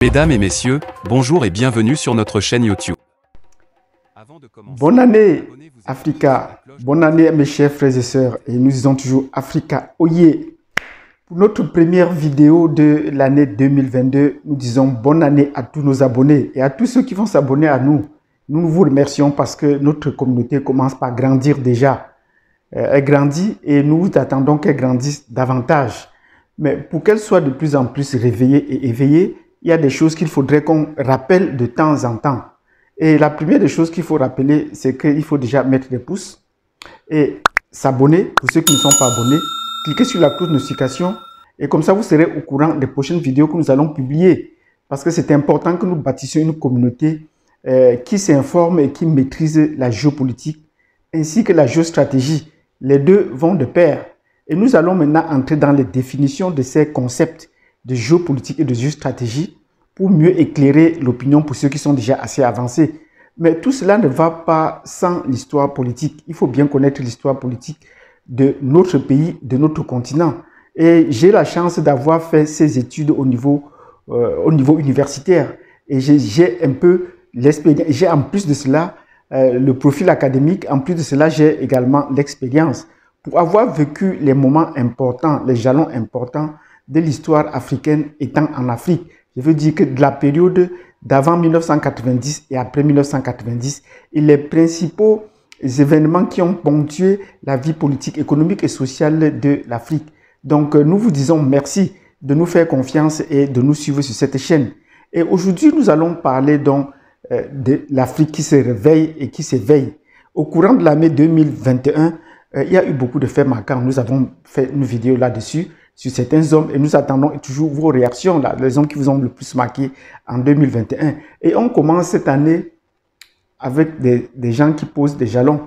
Mesdames et messieurs, bonjour et bienvenue sur notre chaîne YouTube. Bonne année Africa, bonne année mes chers frères et sœurs, et nous disons toujours Africa Oyez. Pour notre première vidéo de l'année 2022, nous disons bonne année à tous nos abonnés et à tous ceux qui vont s'abonner à nous. Nous vous remercions parce que notre communauté commence par grandir déjà. Elle grandit et nous attendons qu'elle grandisse davantage. Mais pour qu'elle soit de plus en plus réveillée et éveillée, il y a des choses qu'il faudrait qu'on rappelle de temps en temps. Et la première des choses qu'il faut rappeler, c'est qu'il faut déjà mettre des pouces et s'abonner pour ceux qui ne sont pas abonnés. Cliquez sur la cloche de notification et comme ça vous serez au courant des prochaines vidéos que nous allons publier. Parce que c'est important que nous bâtissions une communauté qui s'informe et qui maîtrise la géopolitique ainsi que la géostratégie. Les deux vont de pair. Et nous allons maintenant entrer dans les définitions de ces concepts de géopolitique et de géostratégie pour mieux éclairer l'opinion pour ceux qui sont déjà assez avancés. Mais tout cela ne va pas sans l'histoire politique. Il faut bien connaître l'histoire politique de notre pays, de notre continent. Et j'ai la chance d'avoir fait ces études au niveau universitaire. Et j'ai un peu l'expérience. J'ai en plus de cela le profil académique. En plus de cela, j'ai également l'expérience. Pour avoir vécu les moments importants, les jalons importants de l'histoire africaine étant en Afrique. Je veux dire que de la période d'avant 1990 et après 1990, et les principaux événements qui ont ponctué la vie politique, économique et sociale de l'Afrique. Donc, nous vous disons merci de nous faire confiance et de nous suivre sur cette chaîne. Et aujourd'hui, nous allons parler donc de l'Afrique qui se réveille et qui s'éveille. Au courant de l'année 2021, il y a eu beaucoup de faits marquants. Nous avons fait une vidéo là-dessus, sur certains hommes, et nous attendons toujours vos réactions, là, les hommes qui vous ont le plus marqué en 2021. Et on commence cette année avec des gens qui posent des jalons.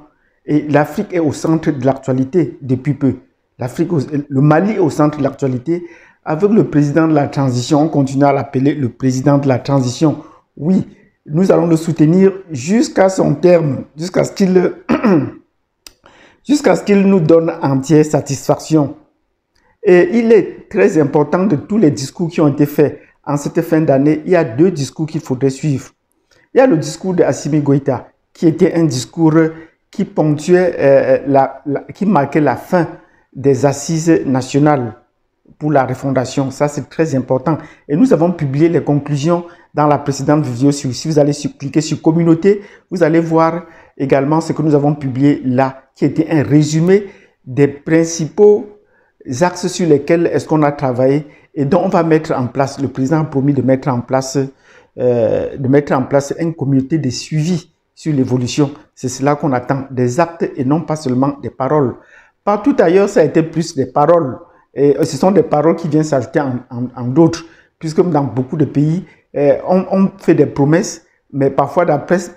Et l'Afrique est au centre de l'actualité depuis peu. Le Mali est au centre de l'actualité. Avec le président de la transition, on continue à l'appeler le président de la transition. Oui, nous allons le soutenir jusqu'à son terme, jusqu'à ce qu'il nous donne entière satisfaction. Et il est très important de tous les discours qui ont été faits en cette fin d'année. Il y a deux discours qu'il faudrait suivre. Il y a le discours de Assimi Goïta, qui était un discours qui ponctuait, qui marquait la fin des assises nationales pour la refondation. Ça, c'est très important. Et nous avons publié les conclusions dans la précédente vidéo. Si vous allez cliquer sur communauté, vous allez voir également ce que nous avons publié là, qui était un résumé des principaux axes sur lesquels est-ce qu'on a travaillé et dont on va mettre en place. Le président a promis de mettre en place une communauté de suivi sur l'évolution. C'est cela qu'on attend, des actes et non pas seulement des paroles. Partout ailleurs, ça a été plus des paroles. Et ce sont des paroles qui viennent s'ajouter en d'autres, puisque dans beaucoup de pays, on fait des promesses, mais parfois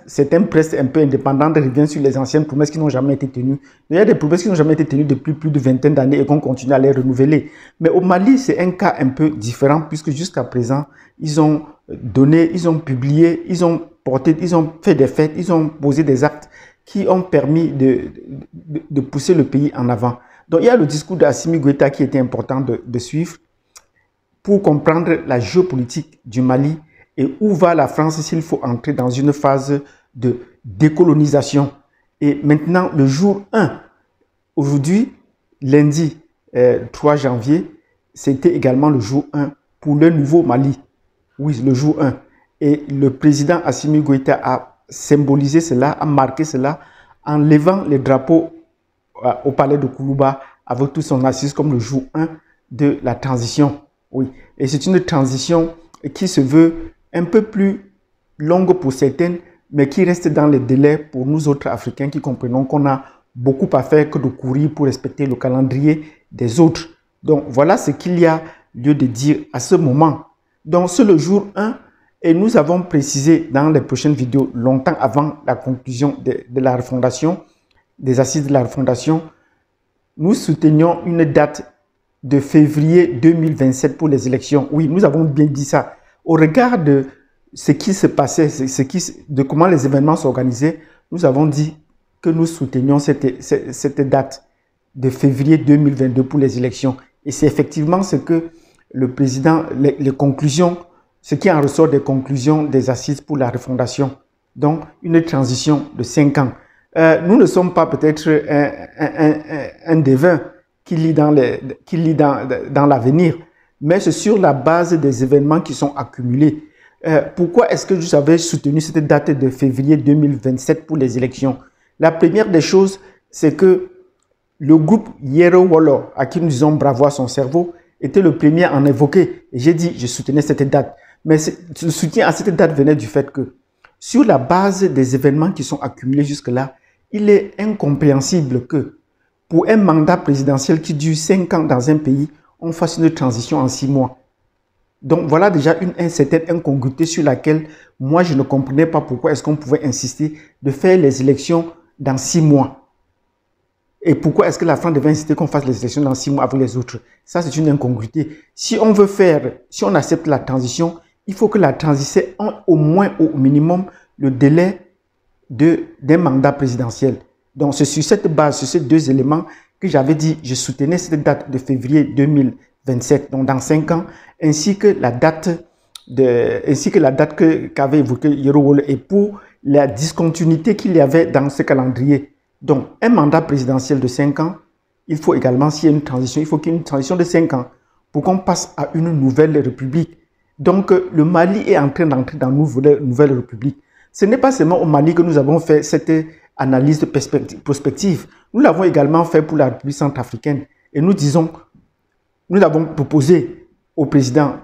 certaines presses un peu indépendantes reviennent sur les anciennes promesses qui n'ont jamais été tenues. Il y a des promesses qui n'ont jamais été tenues depuis plus de vingtaine d'années et qu'on continue à les renouveler. Mais au Mali, c'est un cas un peu différent puisque jusqu'à présent, ils ont donné, ils ont publié, ils ont fait des fêtes, ils ont posé des actes qui ont permis de pousser le pays en avant. Donc il y a le discours d'Assimi Goïta qui était important de suivre pour comprendre la géopolitique du Mali et où va la France s'il faut entrer dans une phase de décolonisation. Et maintenant, le jour 1, aujourd'hui, lundi 3 janvier, c'était également le jour 1 pour le nouveau Mali. Oui, le jour 1. Et le président Assimi Goïta a symbolisé cela, a marqué cela en levant les drapeaux au palais de Koulouba avec tout son assise comme le jour 1 de la transition. Oui, et c'est une transition qui se veut un peu plus longue pour certaines, mais qui reste dans les délais pour nous autres Africains qui comprenons qu'on a beaucoup à faire que de courir pour respecter le calendrier des autres. Donc voilà ce qu'il y a lieu de dire à ce moment. Donc c'est le jour 1 et nous avons précisé dans les prochaines vidéos, longtemps avant la conclusion de la refondation, des assises de la refondation, nous soutenions une date de février 2027 pour les élections. Oui, nous avons bien dit ça. Au regard de ce qui se passait, de comment les événements s'organisaient, nous avons dit que nous soutenions cette date de février 2022 pour les élections. Et c'est effectivement ce que le président, les conclusions ce qui en ressort des conclusions des assises pour la refondation. Donc, une transition de 5 ans. Nous ne sommes pas peut-être un devin qui lit dans l'avenir, mais c'est sur la base des événements qui sont accumulés. Pourquoi est-ce que j'avais soutenu cette date de février 2027 pour les élections? La première des choses, c'est que le groupe Yero Wolo, à qui nous disons bravo à son cerveau, était le premier à en évoquer. Et j'ai dit, je soutenais cette date. Mais le soutien à cette date venait du fait que, sur la base des événements qui sont accumulés jusque-là, il est incompréhensible que, pour un mandat présidentiel qui dure 5 ans dans un pays, on fasse une transition en 6 mois. Donc voilà déjà une certaine incongruité sur laquelle moi je ne comprenais pas pourquoi est-ce qu'on pouvait insister de faire les élections dans 6 mois. Et pourquoi est-ce que la France devait insister qu'on fasse les élections dans 6 mois avec les autres? Ça, c'est une incongruité. Si on veut faire, si on accepte la transition, il faut que la transition ait au moins, au minimum, le délai d'un mandat présidentiel. Donc, c'est sur cette base, sur ces 2 éléments que j'avais dit, je soutenais cette date de février 2027, donc dans 5 ans, ainsi que la date qu'avait évoqué Yero Wolo et pour la discontinuité qu'il y avait dans ce calendrier. Donc, un mandat présidentiel de 5 ans, il faut également, s'il y a une transition, il faut qu'il y ait une transition de 5 ans pour qu'on passe à une nouvelle république. Donc, le Mali est en train d'entrer dans une nouvelle république. Ce n'est pas seulement au Mali que nous avons fait cette analyse de prospective. Nous l'avons également fait pour la République centrafricaine. Et nous avons proposé au président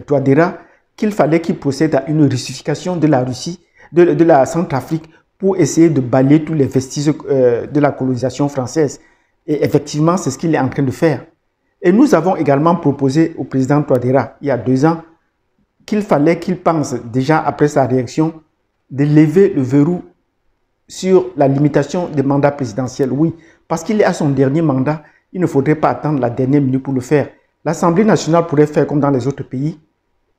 Touadéra qu'il fallait qu'il procède à une russification de la Russie, de la Centrafrique, pour essayer de balayer tous les vestiges de la colonisation française. Et effectivement, c'est ce qu'il est en train de faire. Et nous avons également proposé au président Touadéra, il y a 2 ans, qu'il fallait qu'il pense, déjà après sa réaction, de lever le verrou sur la limitation des mandats présidentiels. Oui, parce qu'il est à son dernier mandat, il ne faudrait pas attendre la dernière minute pour le faire. L'Assemblée nationale pourrait faire comme dans les autres pays,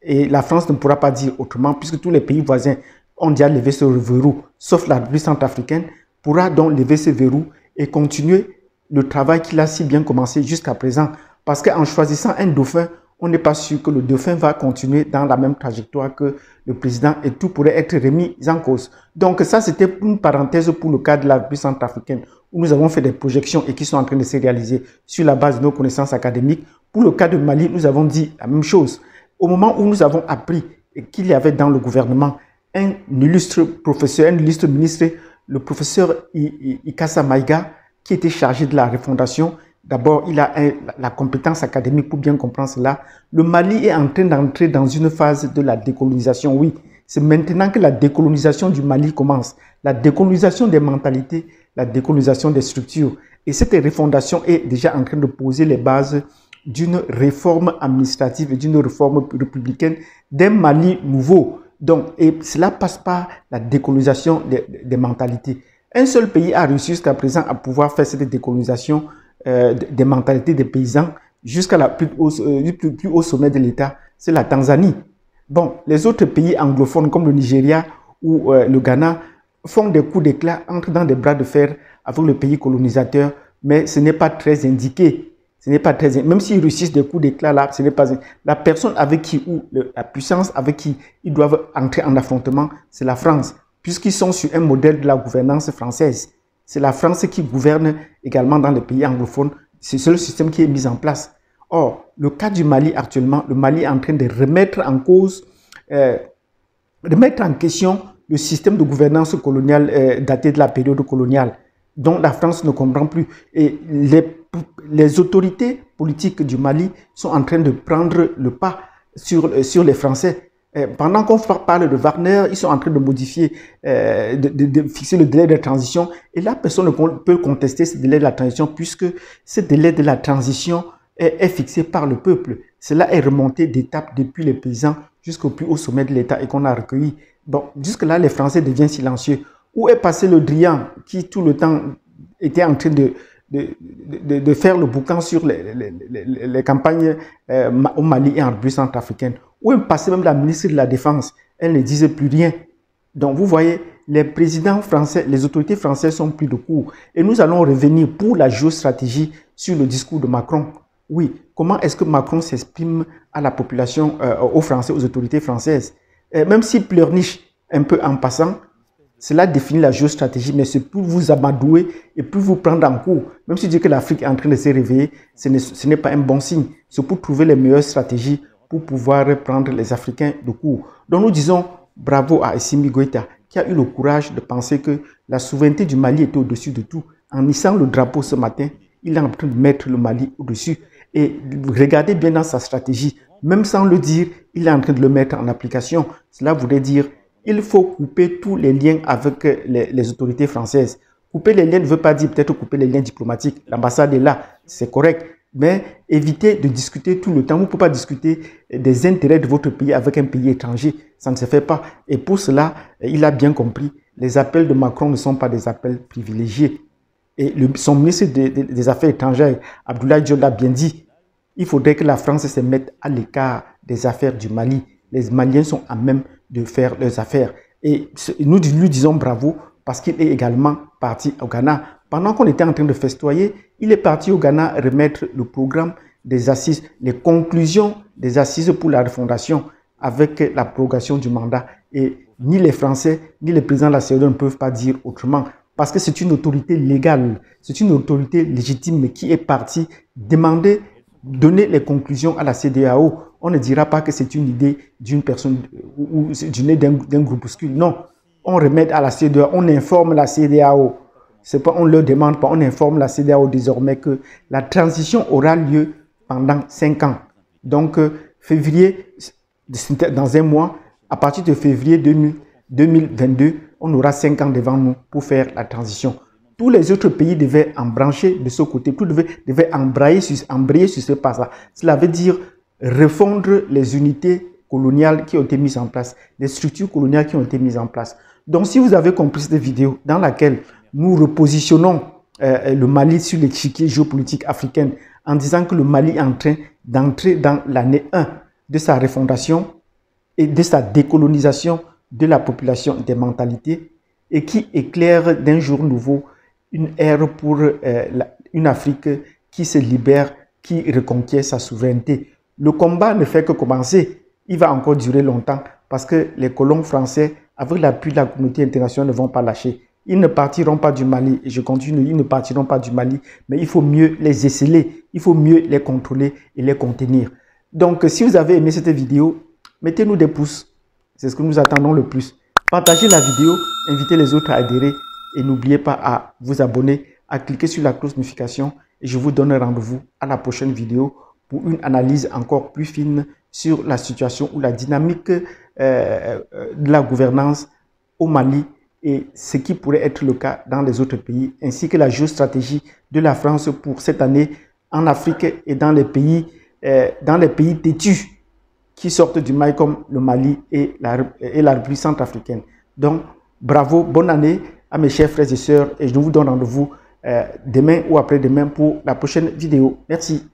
et la France ne pourra pas dire autrement, puisque tous les pays voisins ont déjà levé ce verrou, sauf la République centrafricaine, pourra donc lever ce verrou et continuer le travail qu'il a si bien commencé jusqu'à présent. Parce qu'en choisissant un dauphin, on n'est pas sûr que le dauphin va continuer dans la même trajectoire que le président et tout pourrait être remis en cause. Donc ça, c'était une parenthèse pour le cas de la République centrafricaine, où nous avons fait des projections et qui sont en train de se réaliser sur la base de nos connaissances académiques. Pour le cas de Mali, nous avons dit la même chose. Au moment où nous avons appris qu'il y avait dans le gouvernement un illustre professeur, un illustre ministre, le professeur Ikassa Maïga, qui était chargé de la refondation. D'abord, il a la compétence académique pour bien comprendre cela. Le Mali est en train d'entrer dans une phase de la décolonisation, oui. C'est maintenant que la décolonisation du Mali commence. La décolonisation des mentalités, la décolonisation des structures. Et cette refondation est déjà en train de poser les bases d'une réforme administrative et d'une réforme républicaine d'un Mali nouveau. Donc, et cela passe par la décolonisation des mentalités. Un seul pays a réussi jusqu'à présent à pouvoir faire cette décolonisation des mentalités des paysans jusqu'à la plus haut sommet de l'État, c'est la Tanzanie. Bon, les autres pays anglophones comme le Nigeria ou le Ghana font des coups d'éclat, entrent dans des bras de fer avec le pays colonisateur, mais ce n'est pas très indiqué. Ce n'est pas très, même s'ils réussissent des coups d'éclat là, ce n'est pas la personne avec qui ou la puissance avec qui ils doivent entrer en affrontement, c'est la France, puisqu'ils sont sur un modèle de la gouvernance française. C'est la France qui gouverne également dans les pays anglophones. C'est le système qui est mis en place. Or, le cas du Mali actuellement, le Mali est en train de remettre en cause, remettre en question le système de gouvernance coloniale daté de la période coloniale, dont la France ne comprend plus. Et les autorités politiques du Mali sont en train de prendre le pas sur les Français. Pendant qu'on parle de Wagner, ils sont en train de modifier, de fixer le délai de transition. Et là, personne ne peut contester ce délai de la transition puisque ce délai de la transition est fixé par le peuple. Cela est remonté d'étape depuis les paysans jusqu'au plus haut sommet de l'État et qu'on a recueilli. Bon, jusque-là, les Français deviennent silencieux. Où est passé le Drian qui tout le temps était en train de faire le boucan sur les campagnes au Mali et en République centrafricaine? Où est passé même la ministre de la Défense? Elle ne disait plus rien. Donc vous voyez, les présidents français, les autorités françaises sont pris de court. Et nous allons revenir pour la géostratégie sur le discours de Macron. Oui, comment est-ce que Macron s'exprime à la population, aux Français, aux autorités françaises? Même s'il pleurniche un peu en passant, cela définit la géostratégie, mais c'est pour vous amadouer et pour vous prendre en cours. Même si tu dis que l'Afrique est en train de se réveiller, ce n'est pas un bon signe. C'est pour trouver les meilleures stratégies pour pouvoir prendre les Africains de court. Donc nous disons bravo à Assimi Goïta qui a eu le courage de penser que la souveraineté du Mali était au-dessus de tout. En hissant le drapeau ce matin, il est en train de mettre le Mali au-dessus. Et regardez bien dans sa stratégie, même sans le dire, il est en train de le mettre en application. Cela voudrait dire il faut couper tous les liens avec les autorités françaises. Couper les liens ne veut pas dire peut-être couper les liens diplomatiques. L'ambassade est là, c'est correct. Mais évitez de discuter tout le temps. Vous ne pouvez pas discuter des intérêts de votre pays avec un pays étranger. Ça ne se fait pas. Et pour cela, il a bien compris, les appels de Macron ne sont pas des appels privilégiés. Et son ministre des Affaires étrangères, Abdoulaye Diop, l'a bien dit. Il faudrait que la France se mette à l'écart des affaires du Mali. Les Maliens sont à même de faire leurs affaires. Et nous lui disons bravo parce qu'il est également parti au Ghana. Pendant qu'on était en train de festoyer, il est parti au Ghana remettre le programme des assises, les conclusions des assises pour la refondation avec la prorogation du mandat. Et ni les Français, ni les présidents de la CEDEAO ne peuvent pas dire autrement. Parce que c'est une autorité légale, c'est une autorité légitime qui est partie demander, donner les conclusions à la CEDEAO. On ne dira pas que c'est une idée d'une personne ou d'une idée d'un groupuscule. Non, on remet à la CEDEAO, on informe la CEDEAO. C'est pas, on ne leur demande pas, on informe la CEDEAO désormais que la transition aura lieu pendant 5 ans. Donc, février, dans un mois, à partir de février 2022, on aura 5 ans devant nous pour faire la transition. Tous les autres pays devaient embrancher de ce côté, tout devait embrayer sur ce pas-là. Cela veut dire refondre les unités coloniales qui ont été mises en place, les structures coloniales qui ont été mises en place. Donc, si vous avez compris cette vidéo dans laquelle nous repositionnons le Mali sur l'échiquier géopolitique africain en disant que le Mali est en train d'entrer dans l'année 1 de sa refondation et de sa décolonisation de la population, des mentalités, et qui éclaire d'un jour nouveau une ère pour une Afrique qui se libère, qui reconquiert sa souveraineté. Le combat ne fait que commencer. Il va encore durer longtemps parce que les colons français, avec l'appui de la communauté internationale, ne vont pas lâcher. Ils ne partiront pas du Mali, et je continue, ils ne partiront pas du Mali, mais il faut mieux les esceller, il faut mieux les contrôler et les contenir. Donc, si vous avez aimé cette vidéo, mettez-nous des pouces. C'est ce que nous attendons le plus. Partagez la vidéo, invitez les autres à adhérer et n'oubliez pas à vous abonner, à cliquer sur la cloche de notification et je vous donne rendez-vous à la prochaine vidéo pour une analyse encore plus fine sur la situation ou la dynamique de la gouvernance au Mali et ce qui pourrait être le cas dans les autres pays, ainsi que la géostratégie de la France pour cette année en Afrique et dans les pays têtus qui sortent du Mali comme le Mali et la République centrafricaine. Donc, bravo, bonne année à mes chers frères et sœurs et je vous donne rendez-vous demain ou après-demain pour la prochaine vidéo. Merci.